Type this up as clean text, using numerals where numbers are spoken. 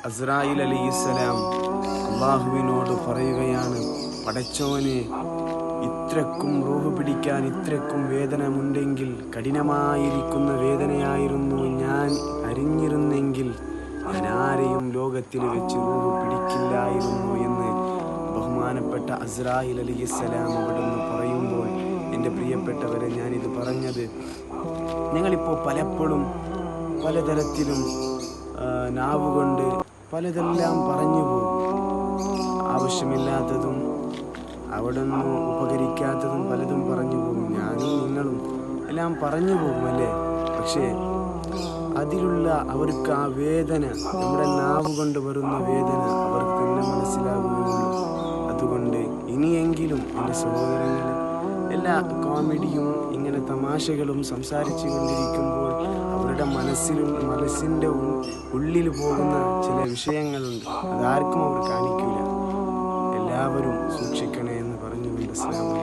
അസ്രായിൽ അലൈഹിസ്സലാം അള്ളാഹുവിനോട് പറയുകയാണ്, പടച്ചോനെ, ഇത്രക്കും റൂഹ് പിടിക്കാൻ ഇത്രക്കും വേദനമുണ്ടെങ്കിൽ, കഠിനമായിരിക്കുന്ന വേദനയായിരുന്നു, ഞാൻ അറിഞ്ഞിരുന്നെങ്കിൽ ഞാൻ ആരെയും ലോകത്തിൽ വെച്ച് റൂഹ് പിടിക്കില്ലായിരുന്നു എന്ന് ബഹുമാനപ്പെട്ട അസ്രായിൽ അലൈഹിസ്സലാം അവിടുന്ന് പറയുമ്പോൾ, എൻ്റെ പ്രിയപ്പെട്ടവരെ, ഞാനിത് പറഞ്ഞത്, ഞങ്ങളിപ്പോൾ പലപ്പോഴും പലതരത്തിലും നാവുകൊണ്ട് പലതെല്ലാം പറഞ്ഞു പോകും. ആവശ്യമില്ലാത്തതും അവിടുന്ന് ഉപകരിക്കാത്തതും പലതും പറഞ്ഞു പോകും. ഞാനും നിങ്ങളും എല്ലാം പറഞ്ഞു പോകും, അല്ലേ? പക്ഷേ അതിലുള്ള അവർക്ക് ആ വേദന, നമ്മുടെ നാവ് കൊണ്ട് വരുന്ന വേദന അവർക്ക് തന്നെ മനസ്സിലാവുകയുള്ളൂ. അതുകൊണ്ട് ഇനിയെങ്കിലും എൻ്റെ സഹോദരങ്ങളെ, എല്ലാ കോമഡിയും ഇങ്ങനെ തമാശകളും സംസാരിച്ചു കൊണ്ടിരിക്കുമ്പോൾ അവരുടെ മനസ്സിൻ്റെ ഉള്ളിൽ പോകുന്ന ചില വിഷയങ്ങളുണ്ട്. അതാർക്കും അവർ കാണിക്കില്ല. എല്ലാവരും സൂക്ഷിക്കണേ എന്ന് പറഞ്ഞുകൊണ്ട് അസ്സലാമു അലൈക്കും.